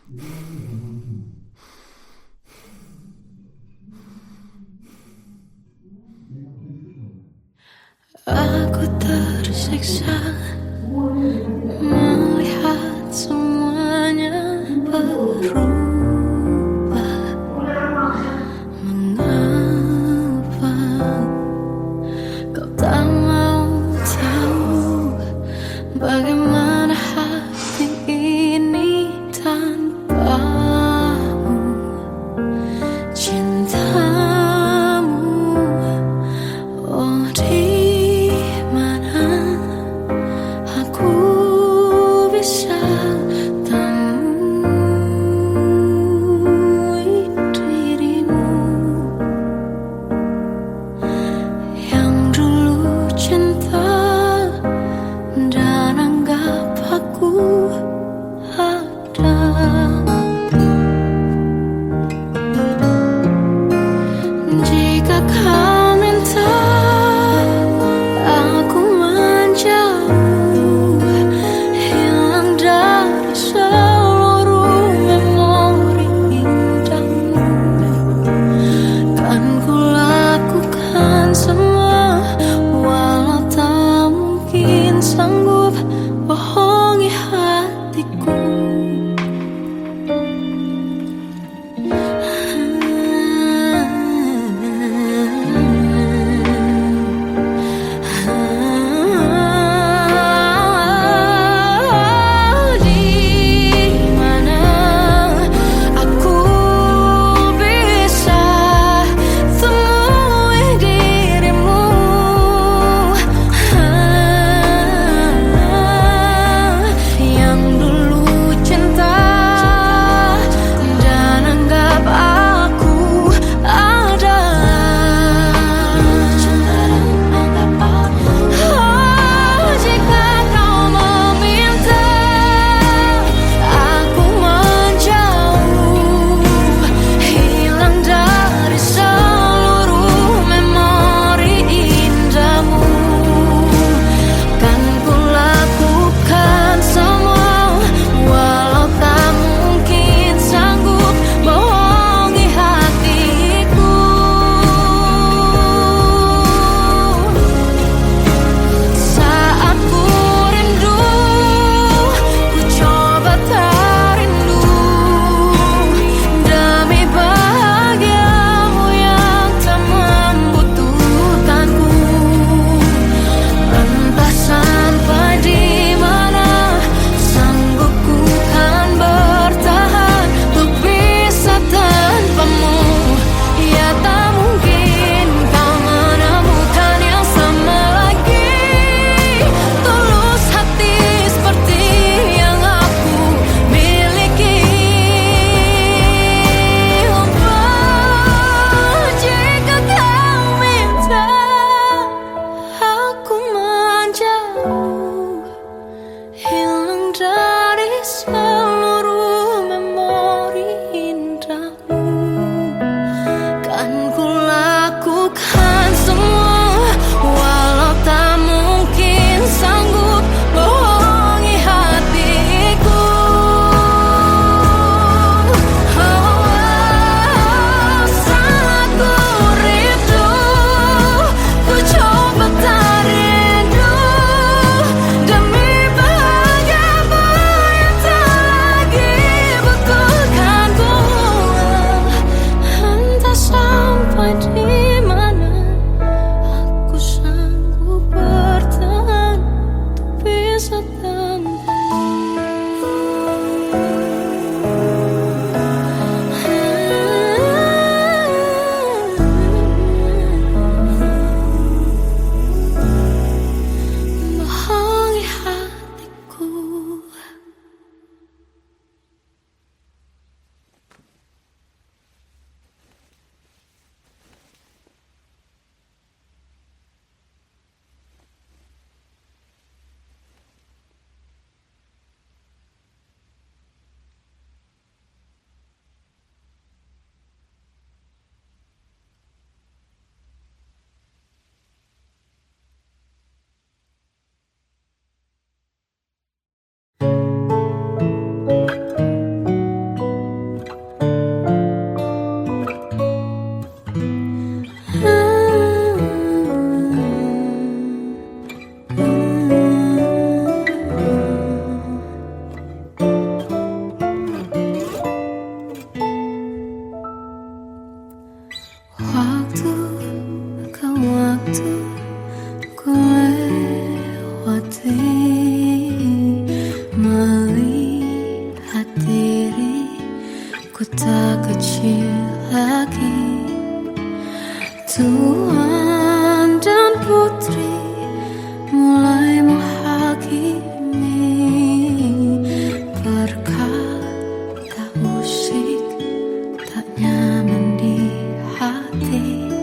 Aku tersiksa melihat semuanya berubah. Mengapa kau tak mau tahu bagaimana hati ini tanpamu? Cintamu, oh di mana tak kecil lagi. Tuan dan putri mulai menghakimi. Berkata musik tak nyaman di hati.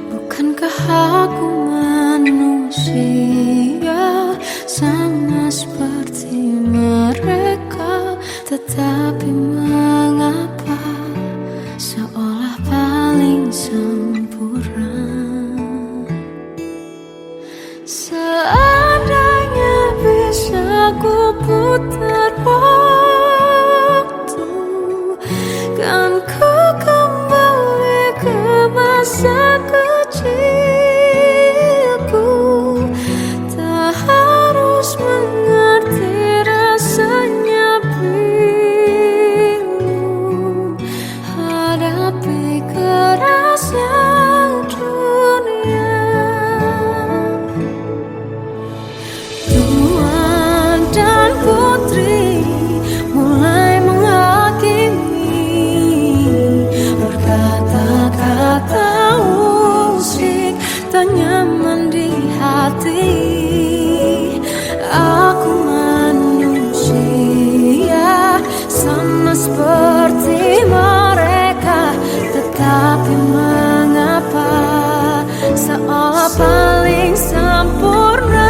Bukankah aku manusia sama seperti mereka? Tetapi mengapa seolah paling sempurna? Seandainya bisa ku putar waktu, kan ku kembali ke masa kecilku. Tak harus mengerti rasanya bingung hadapi kerasnya dunia. Tuan dan putri mulai menghakimi. Berkata-kata musik tak nyaman di hati. Aku manusia sama seperti mereka. Tetapi mengapa seolah paling sempurna?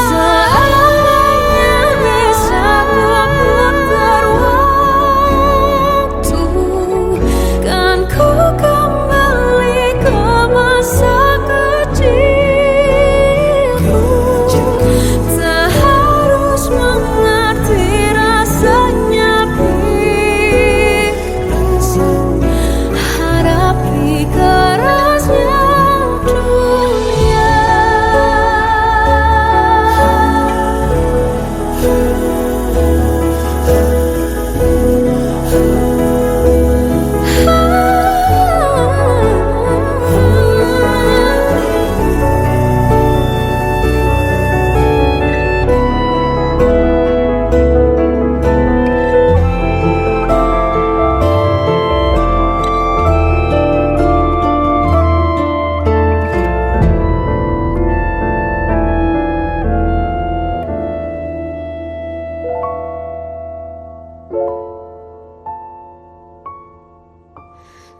Seandainya bisa ku putar waktu, kan ku kembali ke masa kecilku. Tak harus mengerti rasanya bingung hadapi kerasnya dunia.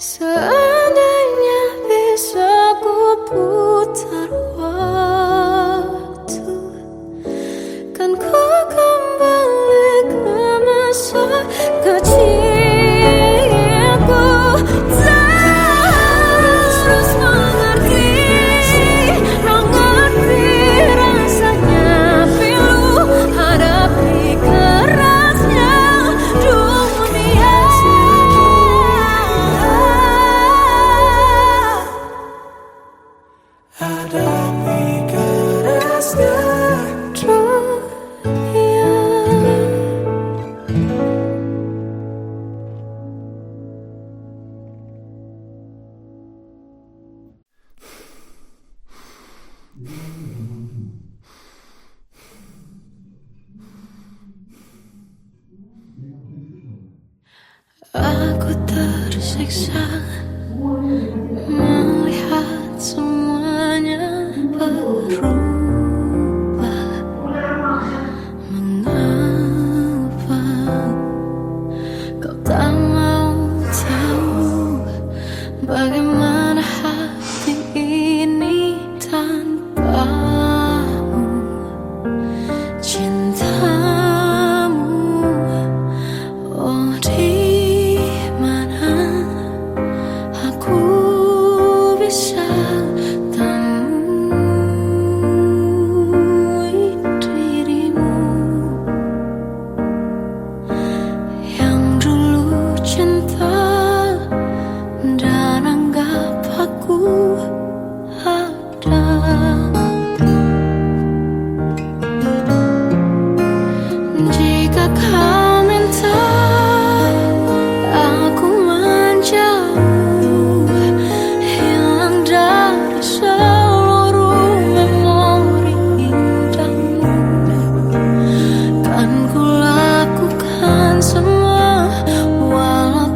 Seandainya bisa ku putar waktu, kan ku kembali ke masa kecilku. Tak harus mengerti rasanya pilu hadapi kerasnya dunia. Hadapi kerasnya dunia. Aku tersiksa melihat semuanya berubah. Mengapa kau tak mau tahu bagaimana hati ini tanpamu? Cintamu, oh di mana aku bisa temui dirimu yang dulu cinta dan anggap aku ada. Jika kau minta aku menjauh, hilang dari seluruh memori indahmu, kan ku lakukan semua walau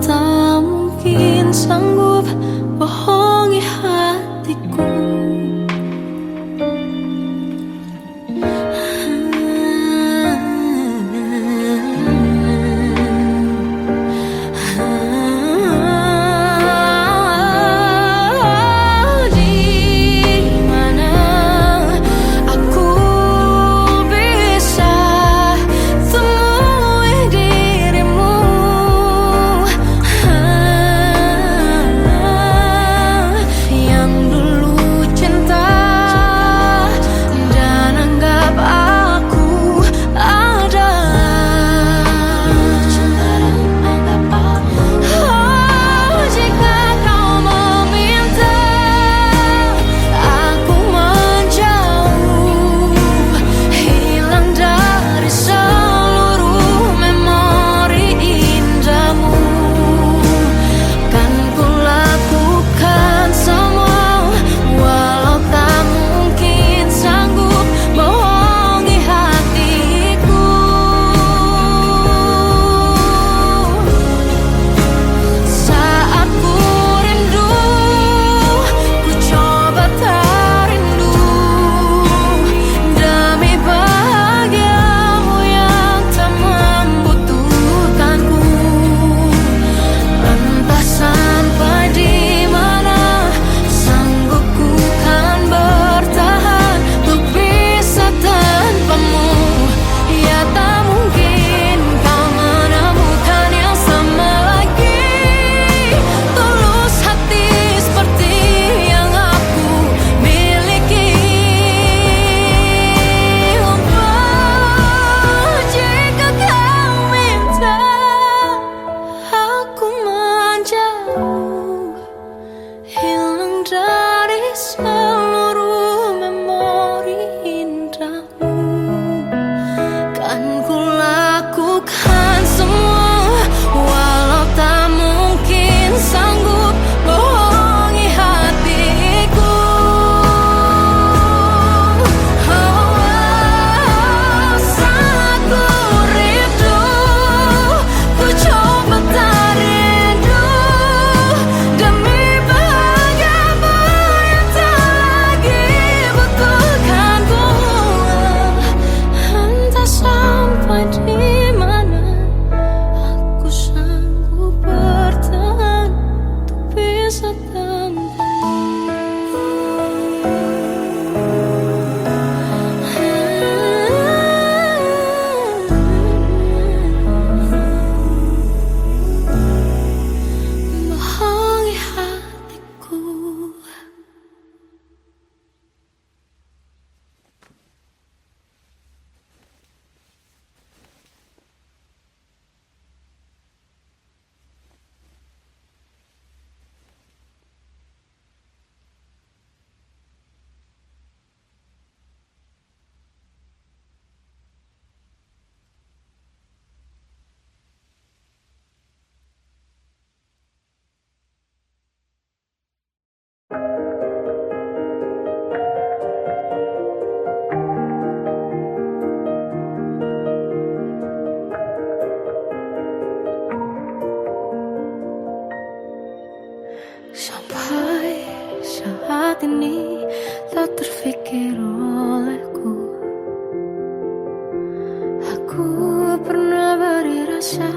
biasa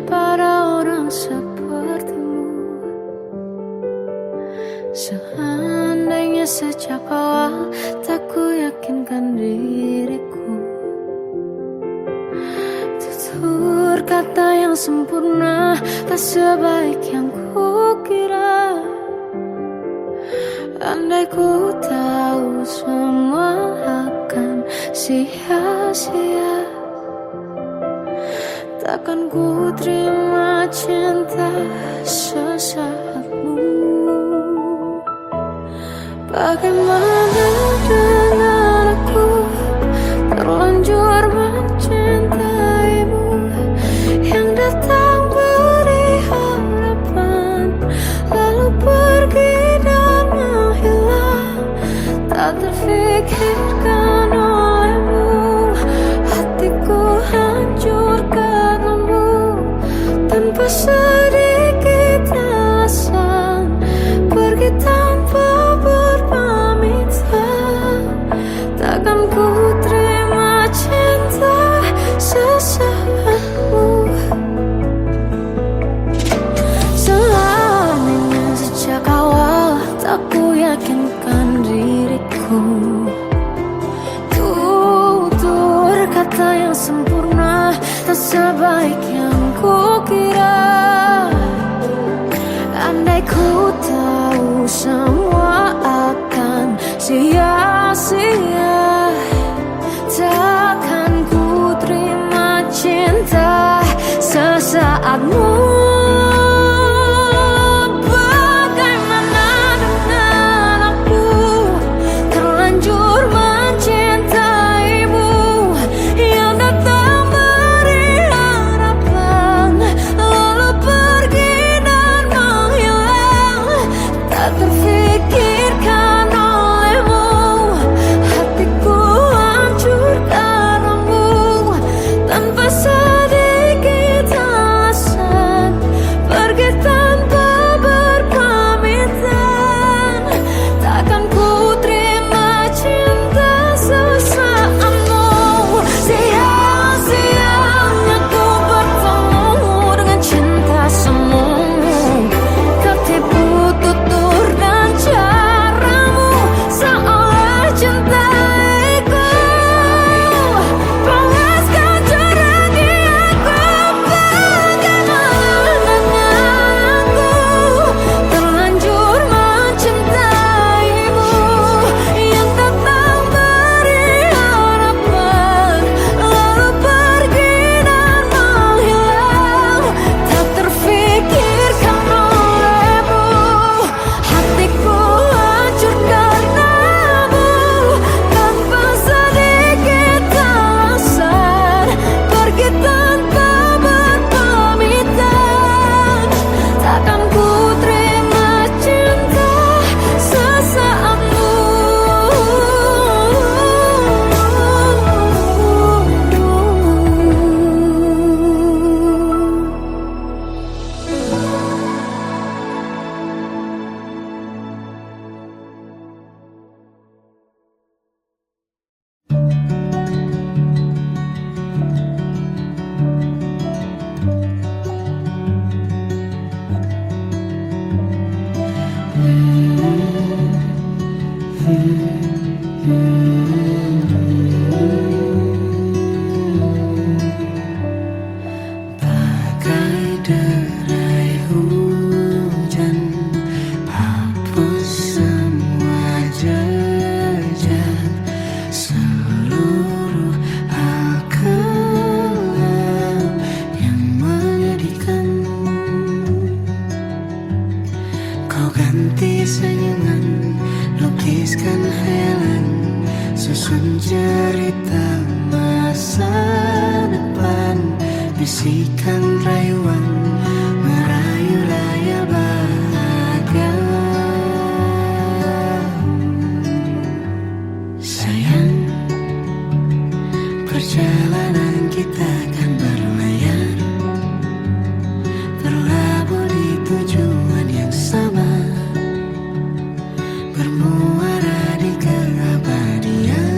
pada orang sepertimu. Seandainya sejak awal tak ku yakinkan diriku, tutur kata yang sempurna tak sebaik yang ku kira. Andai ku tahu semua akan sia-sia, takkan ku terima cinta sesaatmu. Bagaimana dengan aku terlanjur mencintaimu, yang datang beri harapan lalu pergi dan menghilang, tak terfikirkan olehmu. Hatiku hancur karenamu, tanpa sedikit alasan, pergi tanpa berpamitan. Takkan ku terima cinta sesaatmu. Selamanya sejak awal tak ku yakinkan diriku, tutur kata yang sempurna tak sebaik yang ku kira. Andai ku tahu semua akan sia-sia, takkan ku terima cinta sesaatmu. Bagaimana dengan aku terlanjur mencintaimu, yang datang beri harapan lalu pergi dan menghilang, tak terfikirkan olehmu. Hatiku hancur karenamu, tanpa sedikit alasan, pergi tanpa berpamitan. Takkan ku terima cinta sesaatmu. Sia-sianya ku bertemu dengan cinta semu, ketipu tutur dan caramu seolah cintaiku. Panaskan curahi aku. Bagaimana dengan aku terlanjur mencintaimu, yang datang beri harapan lalu pergi dan menghilang, tak terfikirkan olehmu. Hatiku hancur karenamu, tanpa sedikit alasan, pergi tanpa berpamitan. Takkan ku terima cinta sesaatmu. Bagai derai hujan, hapus semua jejak, seluruh hal kelam yang menyedihkan. Kau ganti senyuman, lukiskan hayalan, susun cerita masa depan, bisikan rayuan, merayu layar bahagia. Sayang, perjalanan kita akan berlayar, terlabur di tujuan yang sama, bermuara di keabadian.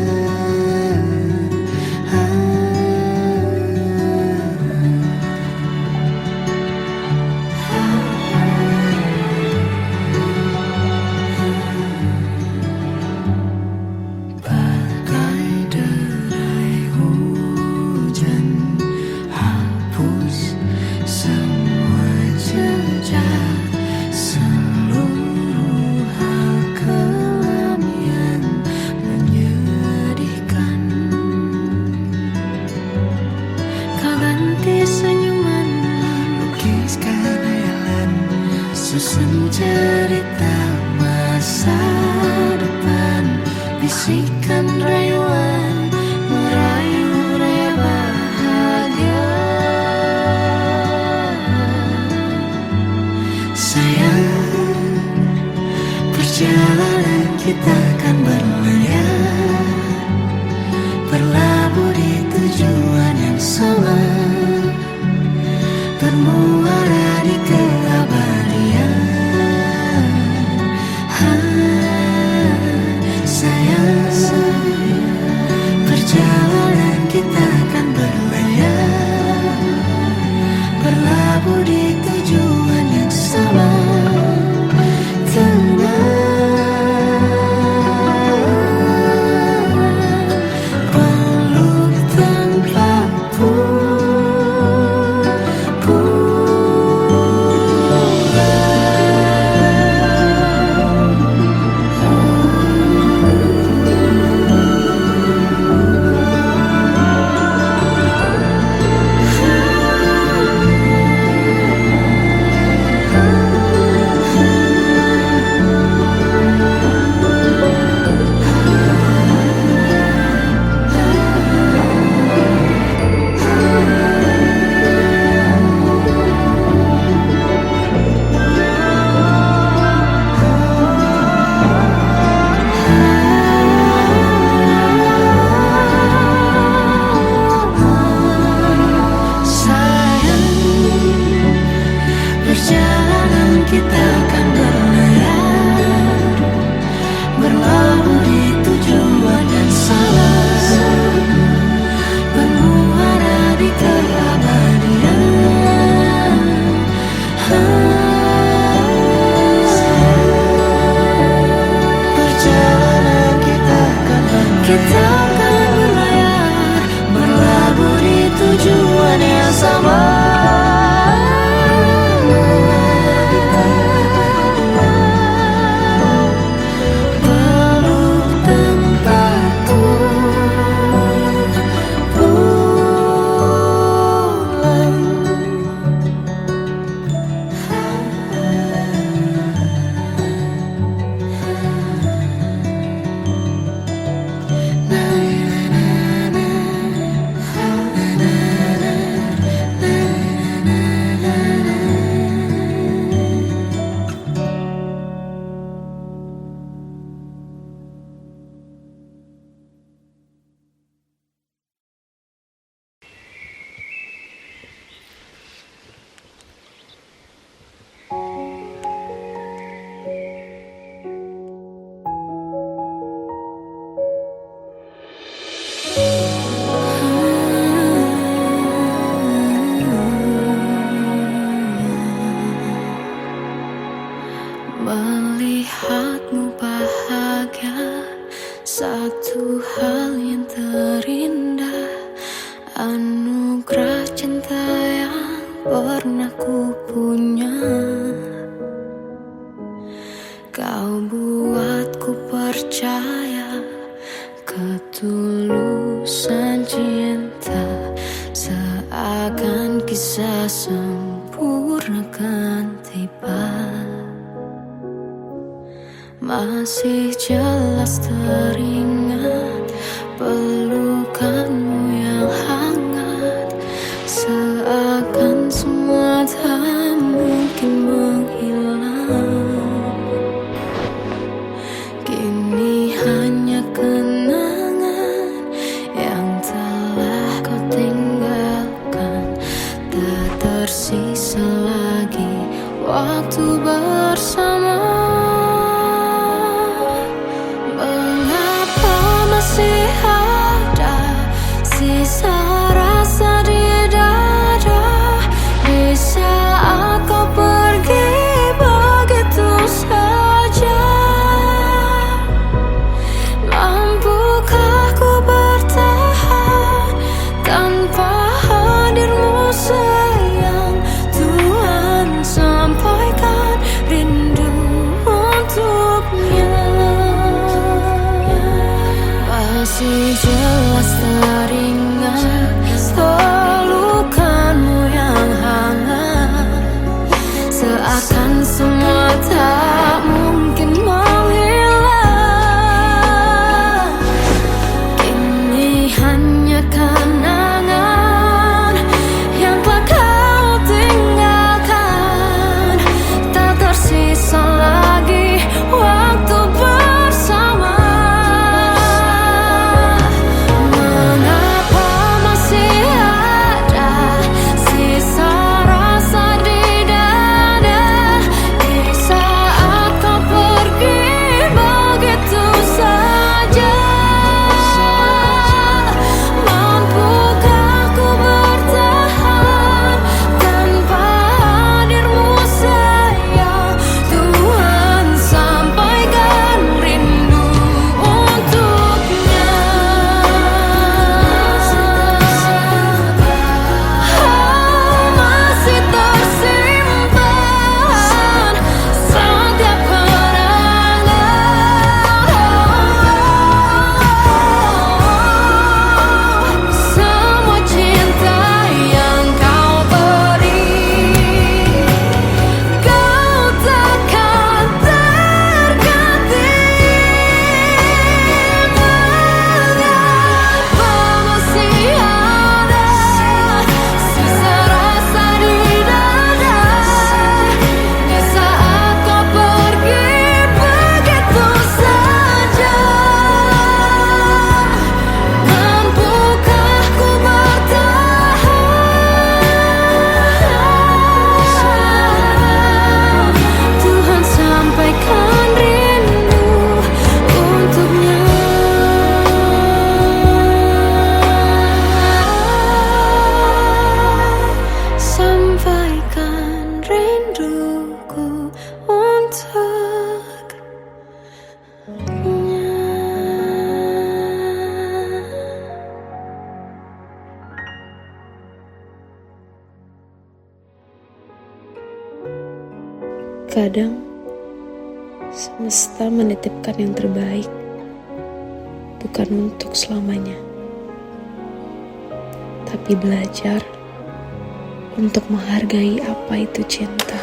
cerita masa depan, bisikan rayuan merayu raya bahagia. Sayang, perjalanan kita kan berlayar, berlabuh di tujuan yang sama, bermuara di keabadian. Sayang, perjalanan kita kan berlayar, berlabuh di tujuan yang sama. Kita akan berlayar, berlabuh di tujuan yang sama, bermuara di keabadian. Perjalanan kita akan berlayar, berlabuh di tujuan yang sama. Melihatmu bahagia, satu hal yang terindah, anugerah cinta yang pernah ku punya. Kau buatku percaya ketulusan cinta, seakan kisah sempurna kan tiba. Masih jelas teringat pelukanmu yang hangat, seakan semua tak mungkin menghilang. Kini hanya kenangan yang telah kau tinggalkan, tak tersisa lagi waktu bersama. Masih ada sisa rasa di dada di saat kau pergi begitu saja. Mampukah ku bertahan tanpa hadirmu sayang? Tuhan sampaikan rindu Terkadang semesta menitipkan yang terbaik, bukan untuk selamanya, tapi belajar untuk menghargai apa itu cinta.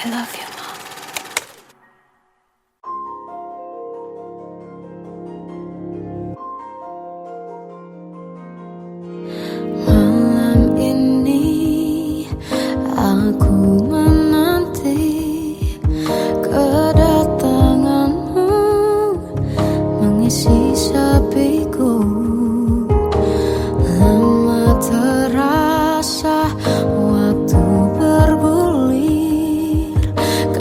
I love you, Mom. Malam ini aku menanti kedatanganmu mengisi sepiku. Lama terasa waktu bergulir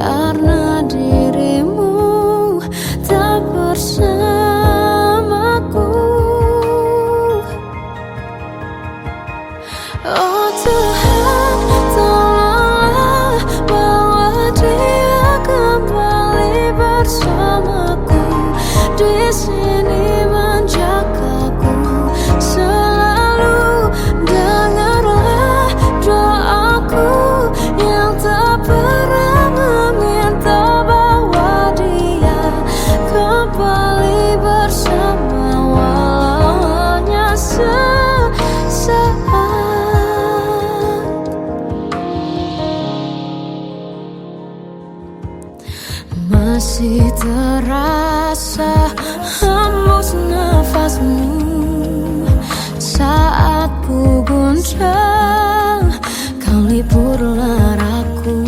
karena dirimu tak bersamaku. Oh Tuhan, tolonglah bawa dia kembali bersamaku. Di sini menjagaku selalu. Dengarlah doaku yang tak pernah meminta, bawa dia kembali bersama walau hanya sesaat. Masih terasa hembus nafasmu saat ku guncang, kau lipurlah raku.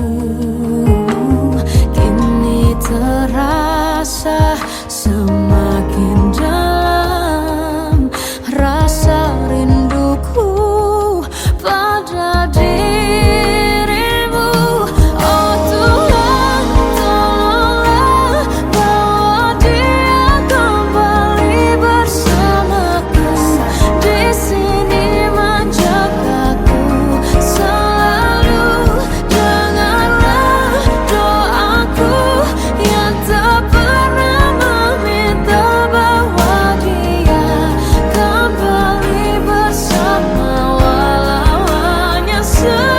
Kini terasa semakin dalam rasa rinduku pada dirimu. Oh Tuhan, tolonglah bawa dia kembali bersamaku. Di sini menjagaku selalu. Dengarlah doaku yang tak pernah meminta, bawa dia kembali bersama walau hanya sesaat.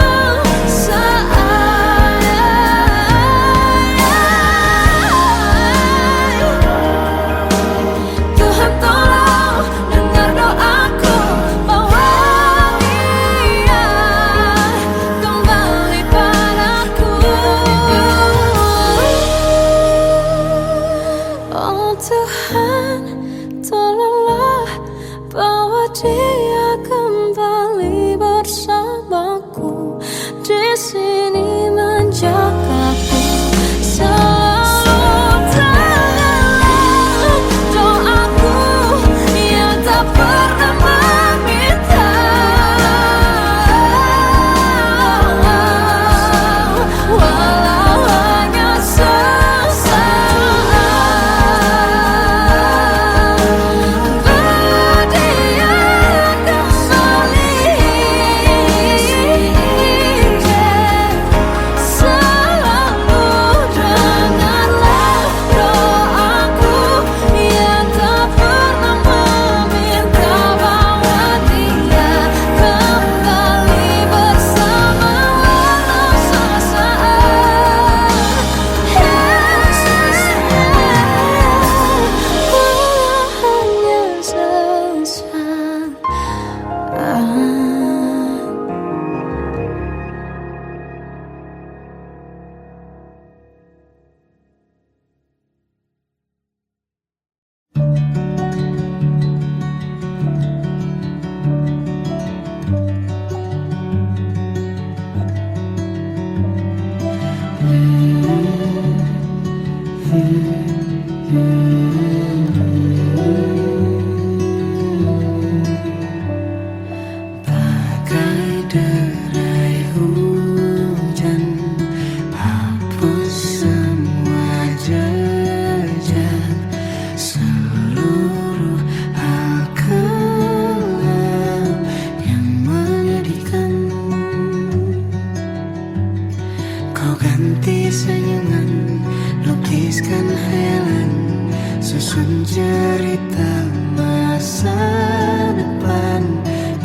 Tuhan tolong dengar doaku, bawa dia kembali padaku. Oh Tuhan, tolonglah bawa dia kembali bersamaku. Di sini menjagaku selalu. Dengarlah doaku yang tak pernah meminta, walau hanya sesaat. Bawa dia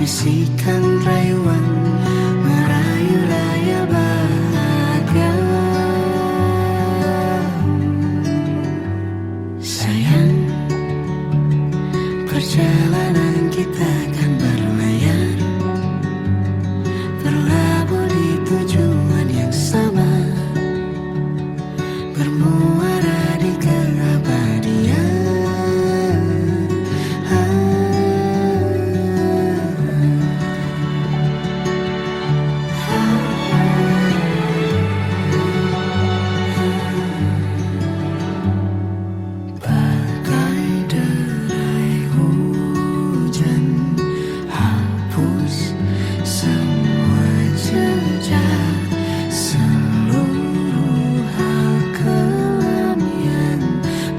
bisikan rayuan merayu raya bahagia. Sayang, perjalanan kita kan berlayar, berlabuh di tujuan yang sama, bermuara di keabadian. Bagai derai hujan, hapus semua jejak, seluruh hal kelam yang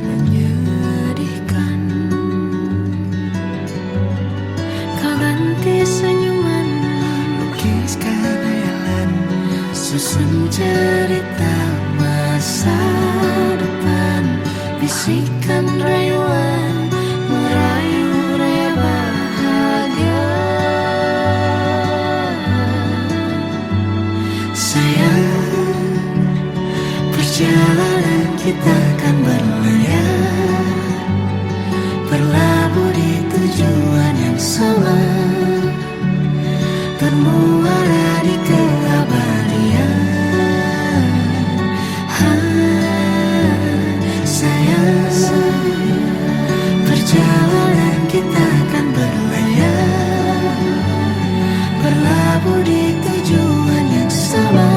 menyedihkan. Kau ganti senyuman, lukiskan hayalan, susun cerita masa depan. Bisikan rayuan merayu raya bahagia. Sayang, perjalanan kita kan berlayar, berlabuh di tujuan yang sama, bermuara di keabadian. Perjalanan kita akan berlayar, berlabuh di tujuan yang sama.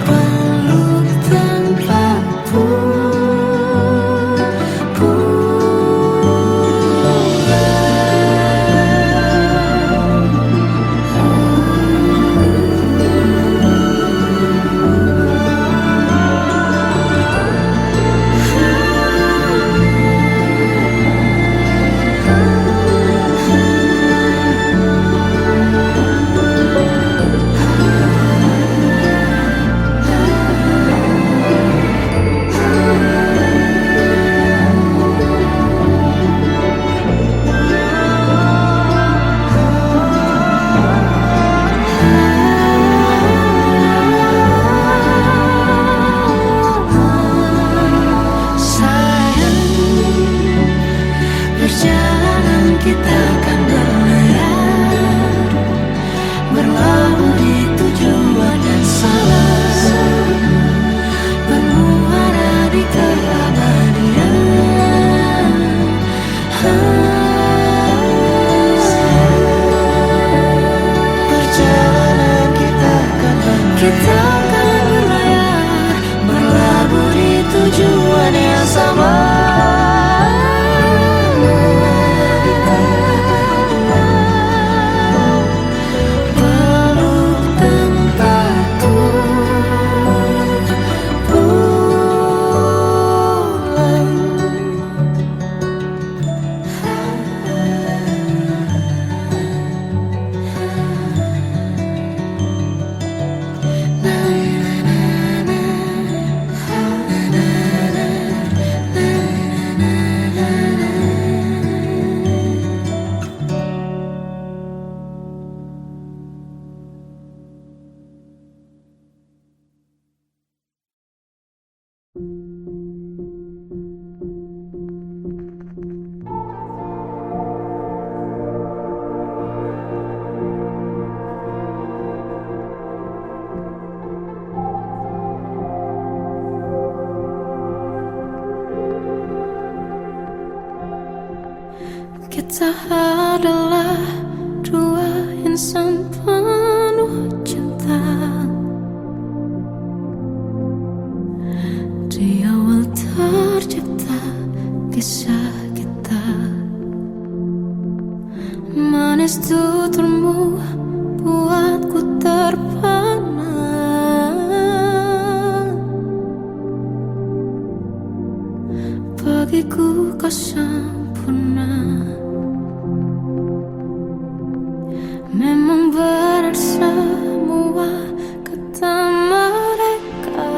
Peluk tanpa perjalanan kita akan berlayar, berlabuh di tujuan yang sama, bermuara di keabadian. Perjalanan kita akan berlayar, berlabuh di tujuan yang sama. Kita adalah dua insan penuh cinta. Di awal tercipta kisah kita, manis tuturmu buatku terpana. Bagiku kau sempurna, memang berat semua kata mereka.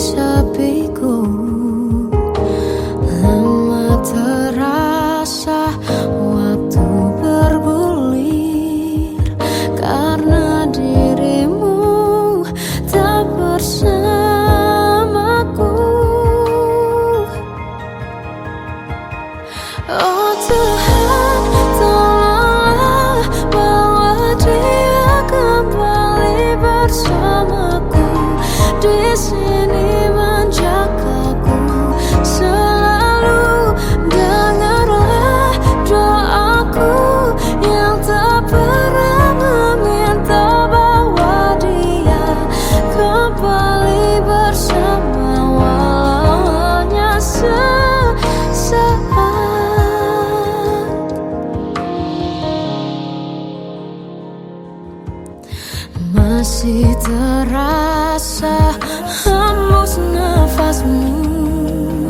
sepiku. Lama terasa waktu bergulir karena dirimu tak bersamaku. Oh Tuhan, tolonglah bawa dia kembali bersamaku. Di sini menjagaku selalu. Dengarlah doaku yang tak pernah meminta, bawa dia kembali bersama walau hanya sesaat. Masih terasa hembus nafasmu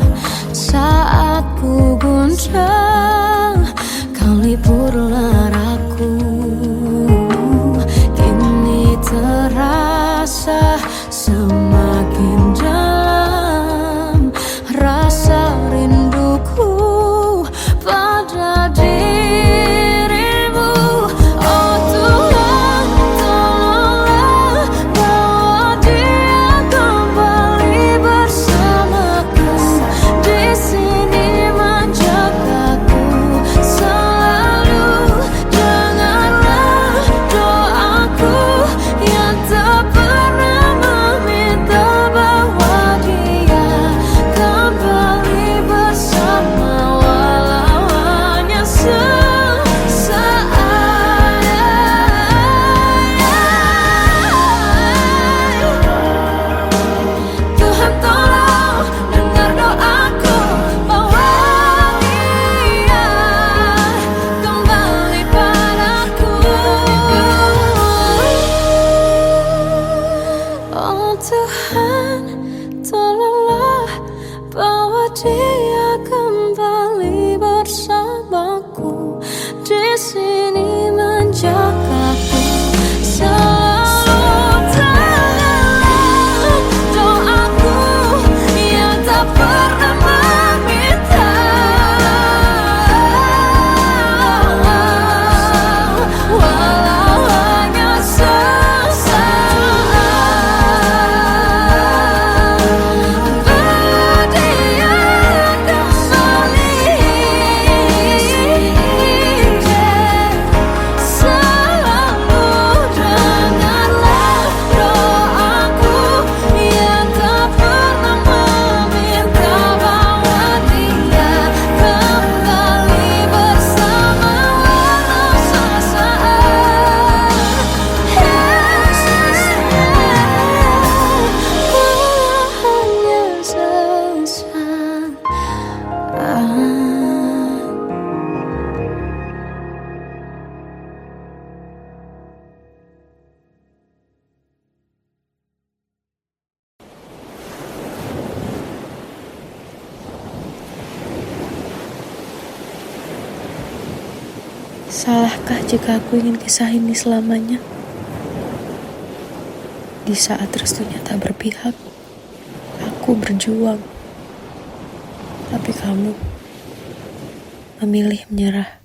saat ku guncang, kau liburlah raku. Kini terasa semakin dalam rasa rinduku pada dirimu. Oh Tuhan, tolonglah bawa dia kembali bersamaku. Di sini menjagaku selalu. Dengarlah doaku yang tak pernah meminta, bawa dia kembali bersama walau hanya sesaat. Tuhan tolong dengar doaku, bawa dia kembali padaku. Oh Tuhan, tolonglah bawa dia kembali bersamaku. Di sini menjagaku selalu. Dengarlah doaku yang tak pernah meminta, walau hanya sesaat. Bawa dia kembali selalu. Dengarlah doaku yang tak pernah meminta, bawa dia kembali bersama walau sesaat. Walau hanya sesaat. Salahkah jika aku ingin kisah ini selamanya? Di saat restunya tak berpihak, aku berjuang. Tapi kamu memilih menyerah.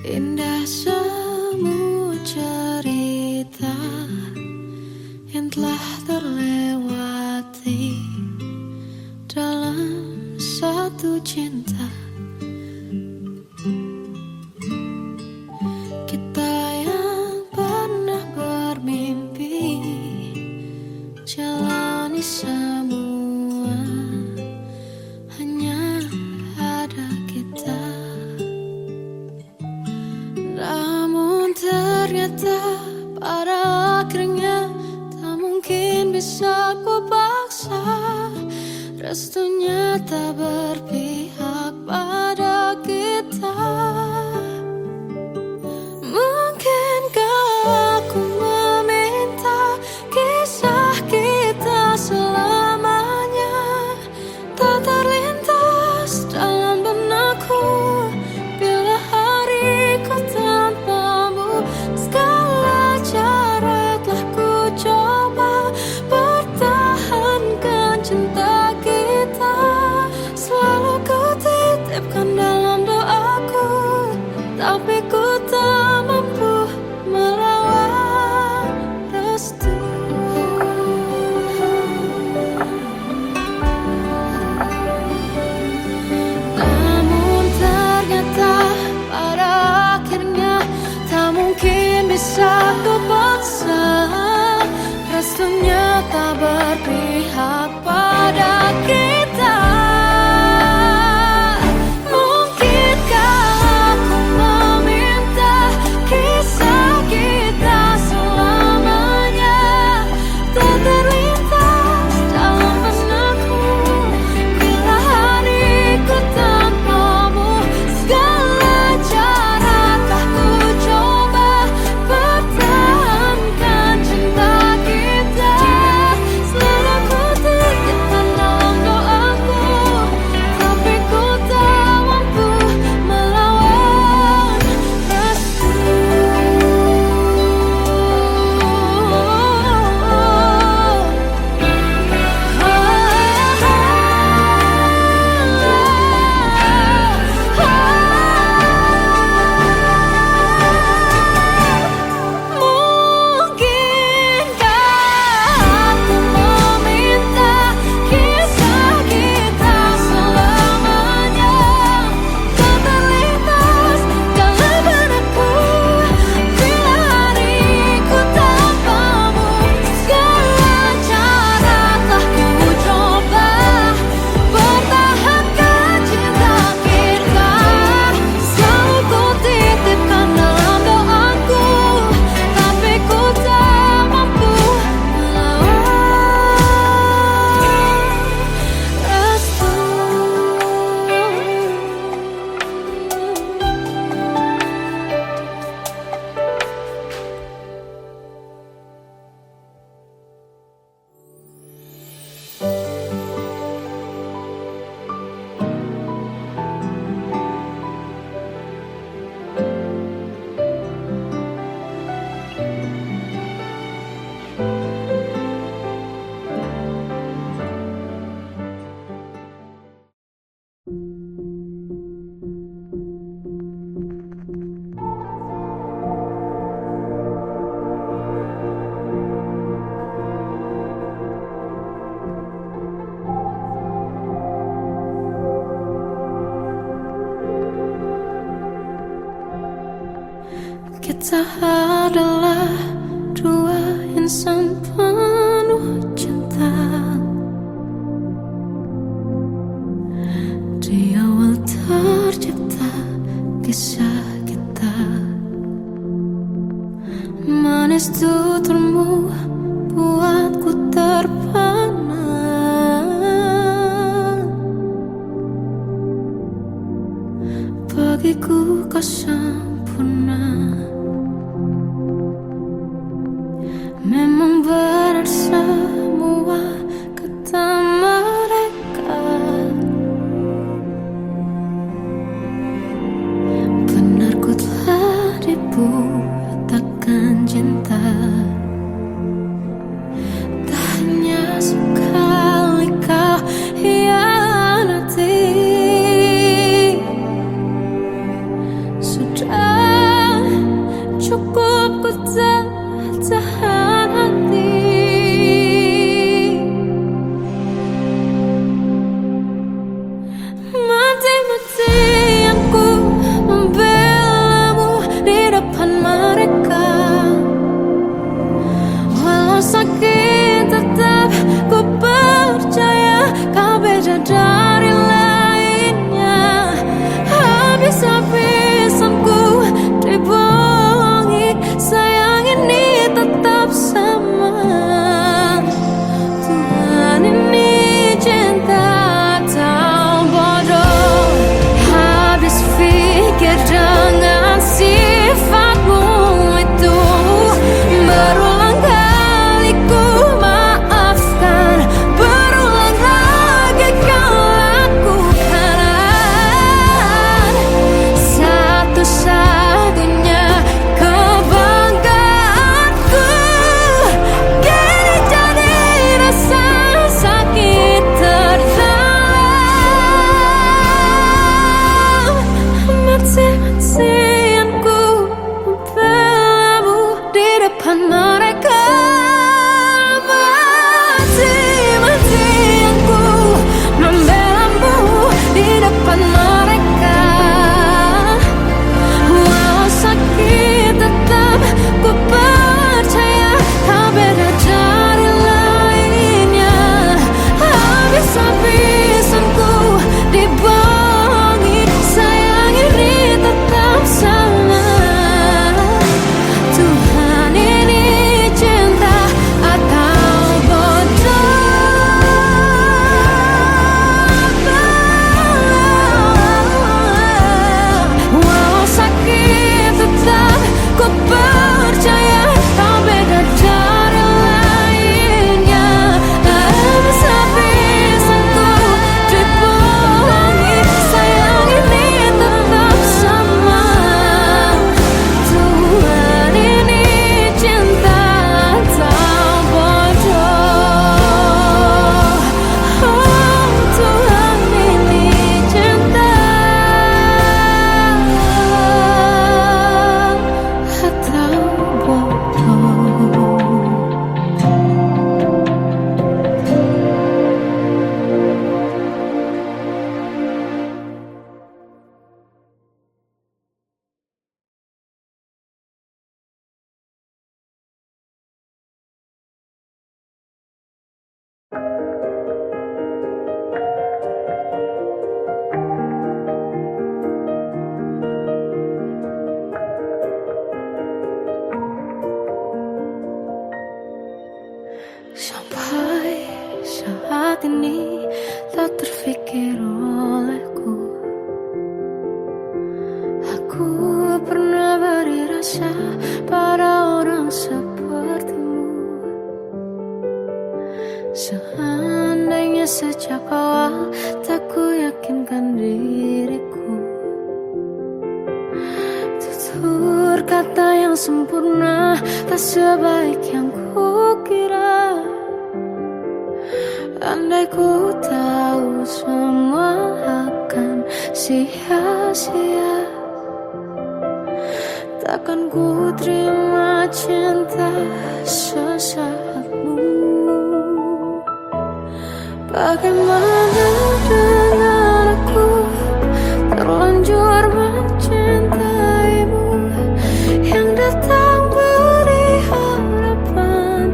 Indah semua cerita yang telah terlewati dalam satu cinta. Kita yang pernah bermimpi jalani semua, hanya ada kita. Namun ternyata pada akhirnya tak mungkin bisa ku paksa. Restunya tak berpihak pada kita. Mungkinkah aku meminta kisah kita waktunya tak berpihak pada kita. Mungkinkah aku meminta kisah kita selamanya tak terlintas dalam benakku. Bila hariku tanpamu, segala cara telah ku coba pertahankan cinta kita. Selalu ku titipkan dalam doaku, tapi ku tak mampu melawan restu. Mungkinkah aku meminta kisah kita selamanya tak terlintas dalam benakku. Bila hariku tanpamu, segala cara telah ku coba pertahankan cinta kita. Selalu ku titipkan dalam doaku, tapi ku tak mampu melawan restu. Kita adalah dua insan penuh cinta. Di awal tercipta kisah kita. Manis tuturmu buatku terpana. Bagiku kau sempurna. Memang benar semua kata mereka. Benar saat ini tak terfikir olehku. Aku pernah beri rasa pada orang sepertimu. Seandainya sejak awal tak ku yakinkan diriku, tutur kata yang sempurna tak sebaik yang ku kira. Andai ku tahu semua akan sia-sia, takkan ku terima cinta sesaatmu. Bagaimana dengan aku terlanjur mencintaimu, yang datang beri harapan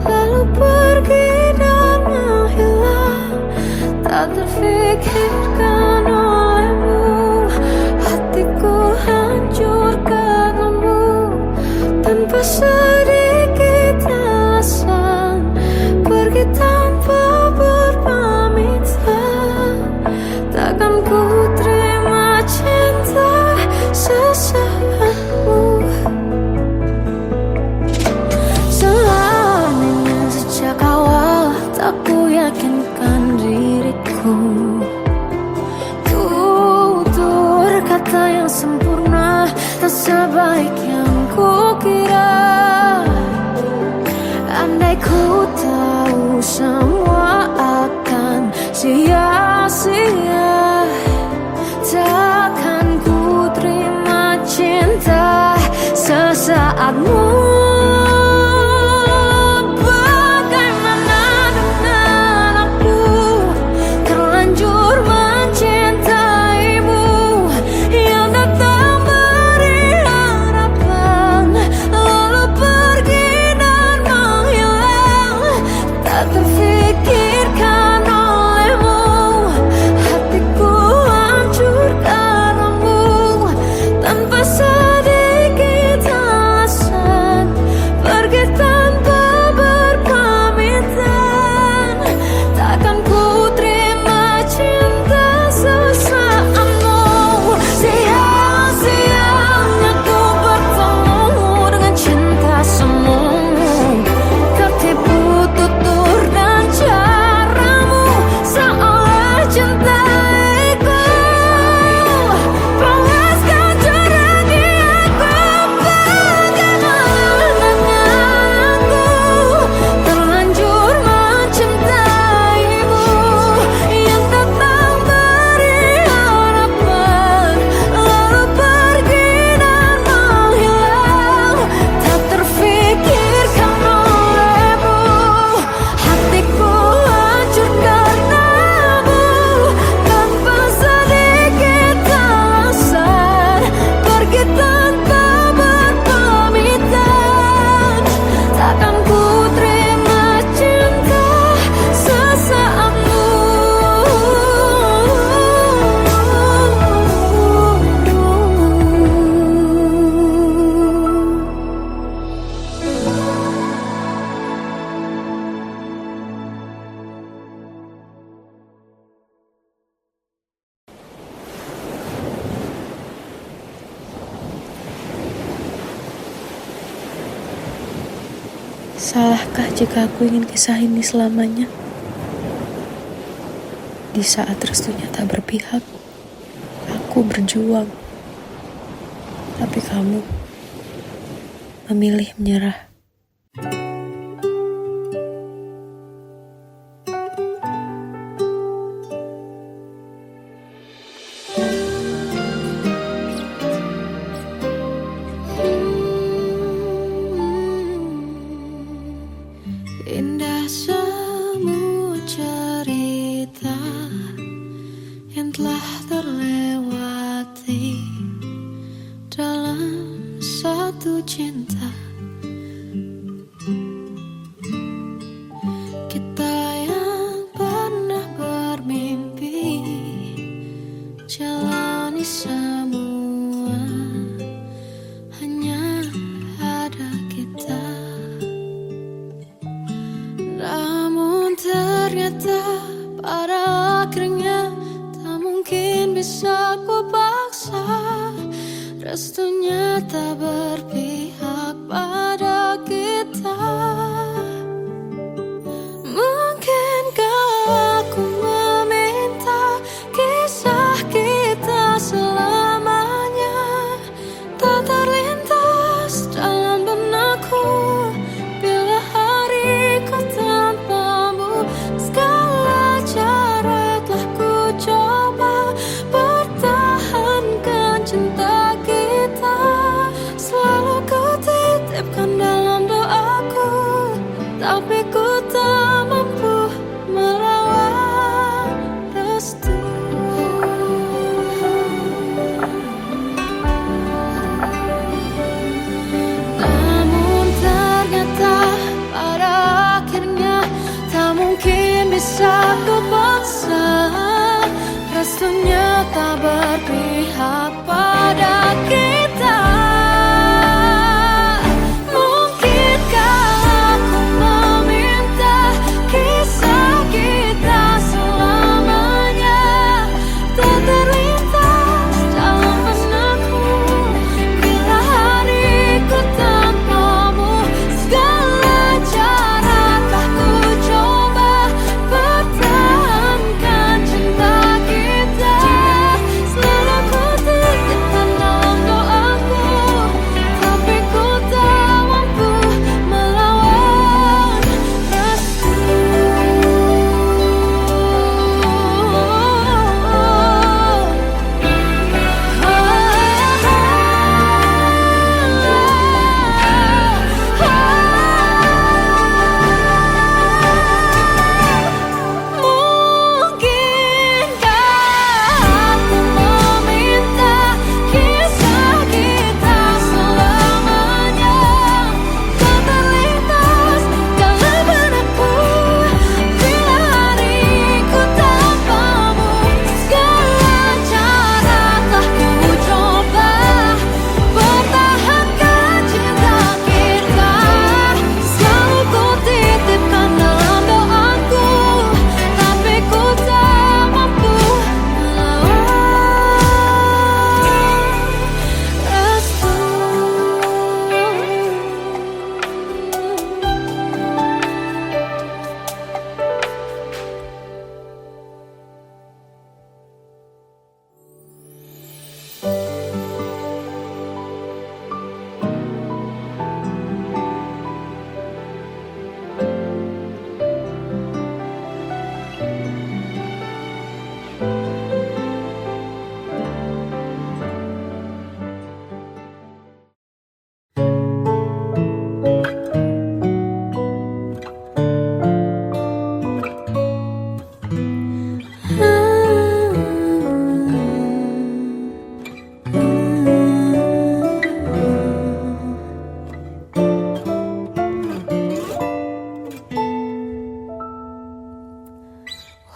lalu pergi dan menghilang. Tak terfikirkan olehmu, hatiku hancur karenamu. Tanpa sedikit alasan pergi tanpa berpamitan. Takkan ku terima cinta sesaatmu. Seandainya sejak awal tak ku yakinkan diriku, tutur kata yang sempurna tak sebaik yang ku kira. Andai ku tahu semua akan sia-sia, takkan ku terima cinta sesaatmu. Bagaimana dengan aku terlanjur mencintaimu, yang datang beri harapan lalu pergi dan menghilang. Tak terfikirkan olehmu, hatiku hancur karenamu. Tanpa sedikit alasan pergi tanpa berpamitan. Takkan ku terima cinta sesaatmu. Sia-sianya ku bertemu dengan cinta semu, tertipu tutur dan caramu seolah cintaiku. Panaskan curang di aku. Bagaimana dengan aku terlanjur mencintaimu, yang datang beri harapan lalu pergi dan menghilang. Tak terfikirkan olehmu, hatiku hancur karenamu. Tanpa sedikit alasan pergi tanpa berpamitan. Takkan ku terima cinta sesaatmu. Salahkah jika aku ingin kisah ini selamanya? Di saat restunya tak berpihak, aku berjuang. Tapi kamu memilih menyerah. Indah semua cerita yang telah terlewati dalam satu cinta pada akhirnya tak mungkin bisa ku paksa. Restunya tak berpihak pada kita. Mungkinkah aku meminta kisah kita selamanya tak terlintas dalam benakku bila hariku tanpamu. Segala cara telah ku coba pertahankan cinta kita. Selalu ku titipkan dalam doaku, tapi ku tak mampu melawan restu. Namun ternyata pada akhirnya tak mungkin bisa ku paksa. Restunya tak berpihak pada kita. Mungkinkah aku meminta kisah kita selamanya tak terlintas dalam benakku bila hariku tanpamu. Segala cara telah ku coba pertahankan cinta kita. Selalu ku titipkan dalam doaku, tapi ku tak mampu melawan restu. Mungkinkah aku meminta kisah kita selamanya tak terlintas dalam benakku bila hariku tanpamu. Segala cara telah ku coba pertahankan cinta kita. Selalu ku titipkan dalam doaku, tapi ku tak mampu melawan restu.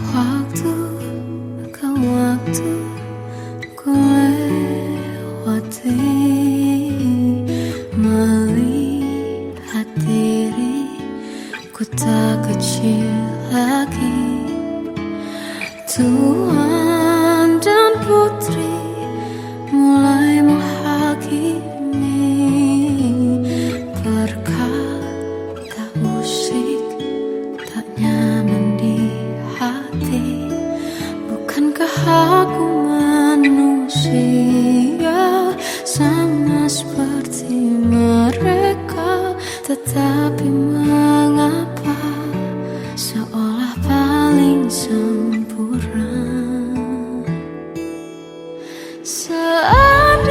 Waktu ke waktu ku lewati, melihat diriku tak kecil lagi. Tuan dan putri mulai menghakimi, berkata usik tak nyaman di hati. Bukankah aku manusia sama seperti mereka? Tetapi mengapa seolah paling sempurna? Seandainya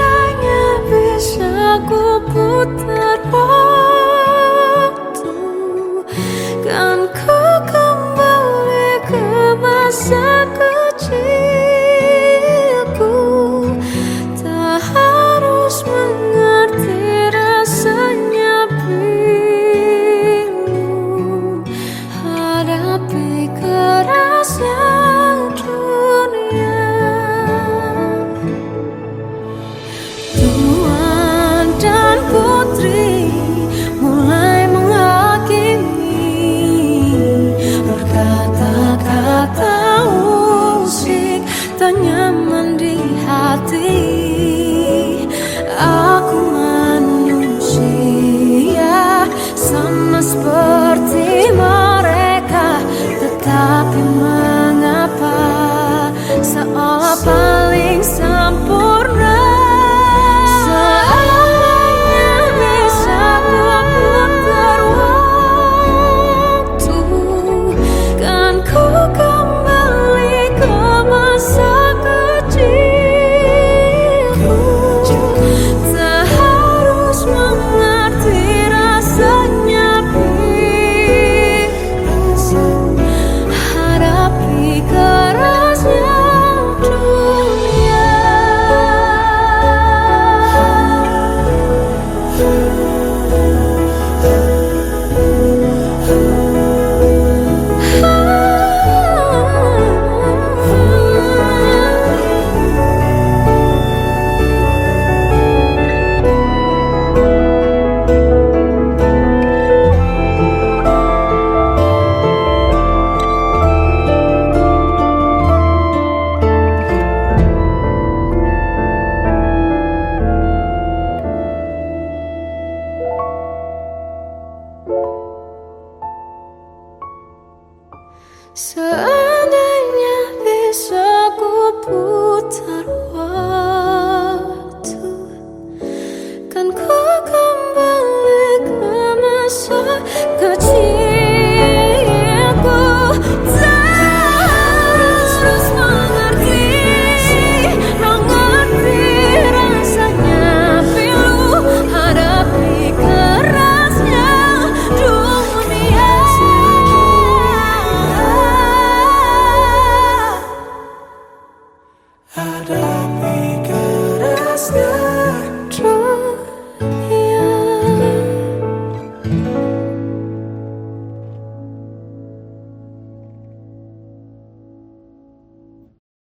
searah.